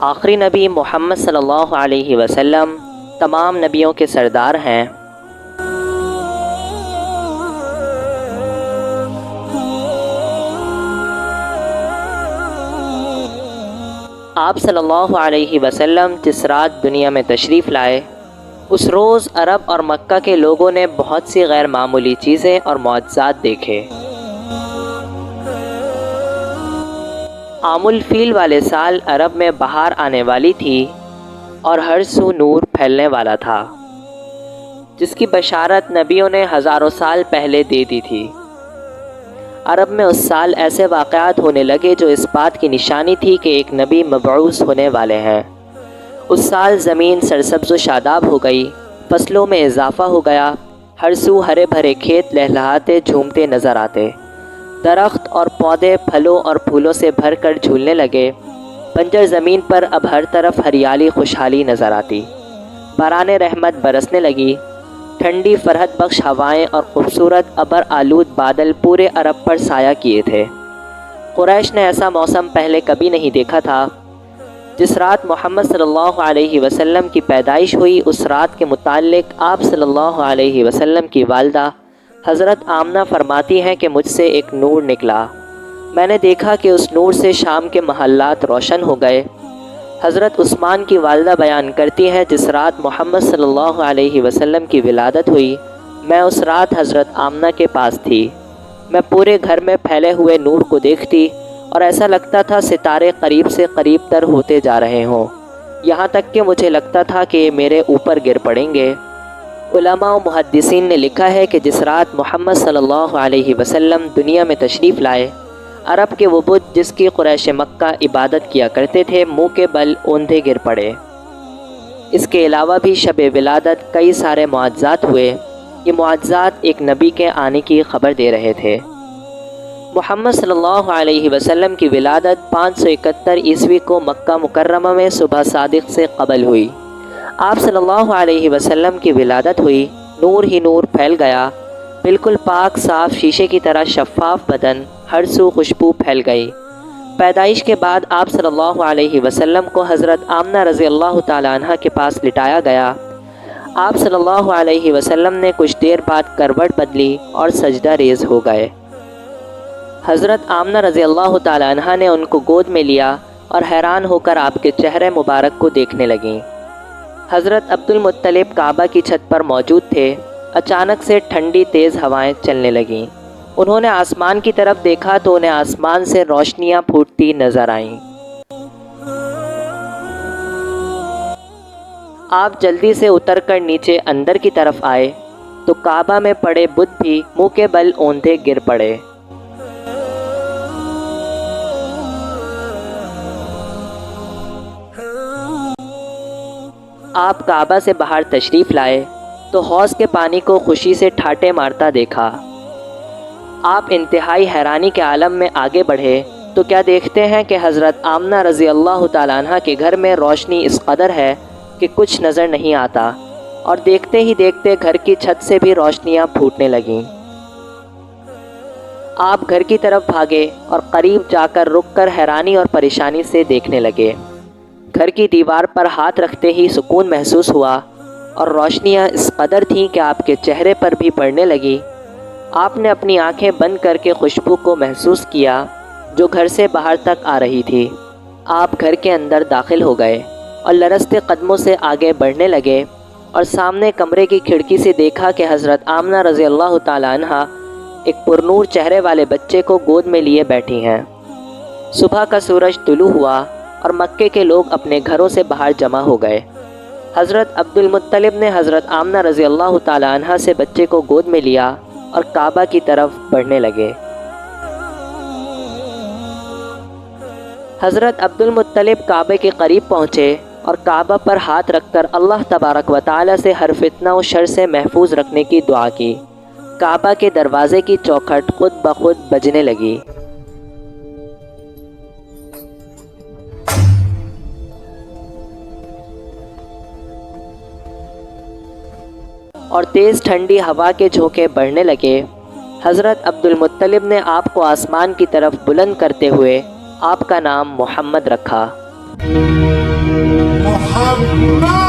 آخری نبی محمد صلی اللہ علیہ وسلم تمام نبیوں کے سردار ہیں۔ آپ صلی اللہ علیہ وسلم جس رات دنیا میں تشریف لائے، اس روز عرب اور مکہ کے لوگوں نے بہت سی غیر معمولی چیزیں اور معجزات دیکھے۔ عام الفیل والے سال عرب میں بہار آنے والی تھی اور ہر سو نور پھیلنے والا تھا، جس کی بشارت نبیوں نے ہزاروں سال پہلے دے دی تھی۔ عرب میں اس سال ایسے واقعات ہونے لگے جو اس بات کی نشانی تھی کہ ایک نبی مبعوث ہونے والے ہیں۔ اس سال زمین سرسبز و شاداب ہو گئی، فصلوں میں اضافہ ہو گیا، ہر سو ہرے بھرے کھیت لہلہاتے جھومتے نظر آتے، درخت اور پودے پھلوں اور پھولوں سے بھر کر جھولنے لگے، بنجر زمین پر اب ہر طرف ہریالی خوشحالی نظر آتی، باران رحمت برسنے لگی، ٹھنڈی فرحت بخش ہوائیں اور خوبصورت ابر آلود بادل پورے عرب پر سایہ کیے تھے۔ قریش نے ایسا موسم پہلے کبھی نہیں دیکھا تھا۔ جس رات محمد صلی اللہ علیہ وسلم کی پیدائش ہوئی، اس رات کے متعلق آپ صلی اللہ علیہ وسلم کی والدہ حضرت آمنہ فرماتی ہیں کہ مجھ سے ایک نور نکلا، میں نے دیکھا کہ اس نور سے شام کے محلات روشن ہو گئے۔ حضرت عثمان کی والدہ بیان کرتی ہیں، جس رات محمد صلی اللہ علیہ وسلم کی ولادت ہوئی، میں اس رات حضرت آمنہ کے پاس تھی۔ میں پورے گھر میں پھیلے ہوئے نور کو دیکھتی اور ایسا لگتا تھا ستارے قریب سے قریب تر ہوتے جا رہے ہوں، یہاں تک کہ مجھے لگتا تھا کہ یہ میرے اوپر گر پڑیں گے۔ علماء و محدثین نے لکھا ہے کہ جس رات محمد صلی اللہ علیہ وسلم دنیا میں تشریف لائے، عرب کے وہ بت جس کی قریش مکہ عبادت کیا کرتے تھے منہ کے بل اوندھے گر پڑے۔ اس کے علاوہ بھی شب ولادت کئی سارے معجزات ہوئے۔ یہ معجزات ایک نبی کے آنے کی خبر دے رہے تھے۔ محمد صلی اللہ علیہ وسلم کی ولادت 571 عیسوی کو مکہ مکرمہ میں صبح صادق سے قبل ہوئی۔ آپ صلی اللہ علیہ وسلم کی ولادت ہوئی، نور ہی نور پھیل گیا، بالکل پاک صاف شیشے کی طرح شفاف بدن، ہر سو خوشبو پھیل گئی۔ پیدائش کے بعد آپ صلی اللہ علیہ وسلم کو حضرت آمنہ رضی اللہ تعالیٰ عنہ کے پاس لٹایا گیا۔ آپ صلی اللہ علیہ وسلم نے کچھ دیر بعد کروٹ بدلی اور سجدہ ریز ہو گئے۔ حضرت آمنہ رضی اللہ تعالیٰ عنہ نے ان کو گود میں لیا اور حیران ہو کر آپ کے چہرے مبارک کو دیکھنے لگیں۔ حضرت عبد المطلب کعبہ کی چھت پر موجود تھے۔ اچانک سے ٹھنڈی تیز ہوائیں چلنے لگیں۔ انہوں نے آسمان کی طرف دیکھا تو انہیں آسمان سے روشنیاں پھوٹتی نظر آئیں۔ آپ جلدی سے اتر کر نیچے اندر کی طرف آئے تو کعبہ میں پڑے بت بھی منہ کے بل اوندھے گر پڑے۔ آپ کعبہ سے باہر تشریف لائے تو حوض کے پانی کو خوشی سے ٹھاٹے مارتا دیکھا۔ آپ انتہائی حیرانی کے عالم میں آگے بڑھے تو کیا دیکھتے ہیں کہ حضرت آمنہ رضی اللہ تعالیٰ عنہ کے گھر میں روشنی اس قدر ہے کہ کچھ نظر نہیں آتا، اور دیکھتے ہی دیکھتے گھر کی چھت سے بھی روشنیاں پھوٹنے لگیں۔ آپ گھر کی طرف بھاگے اور قریب جا کر رک کر حیرانی اور پریشانی سے دیکھنے لگے۔ گھر کی دیوار پر ہاتھ رکھتے ہی سکون محسوس ہوا اور روشنیاں اس قدر تھیں کہ آپ کے چہرے پر بھی پڑنے لگی۔ آپ نے اپنی آنکھیں بند کر کے خوشبو کو محسوس کیا جو گھر سے باہر تک آ رہی تھی۔ آپ گھر کے اندر داخل ہو گئے اور لرزتے قدموں سے آگے بڑھنے لگے اور سامنے کمرے کی کھڑکی سے دیکھا کہ حضرت آمنہ رضی اللہ تعالیٰ عنہ ایک پرنور چہرے والے بچے کو گود میں لیے بیٹھی ہیں۔ صبح کا سورج طلوع ہوا اور مکے کے لوگ اپنے گھروں سے باہر جمع ہو گئے۔ حضرت عبد المطلب نے حضرت آمنہ رضی اللہ تعالیٰ عنہ سے بچے کو گود میں لیا اور کعبہ کی طرف بڑھنے لگے۔ حضرت عبد المطلب کعبے کے قریب پہنچے اور کعبہ پر ہاتھ رکھ کر اللہ تبارک و تعالی سے ہر فتنہ و شر سے محفوظ رکھنے کی دعا کی۔ کعبہ کے دروازے کی چوکھٹ خود بخود بجنے لگی۔ اور تیز ٹھنڈی ہوا کے جھونکے بڑھنے لگے، حضرت عبد المطلب نے آپ کو آسمان کی طرف بلند کرتے ہوئے آپ کا نام محمد رکھا۔ محمد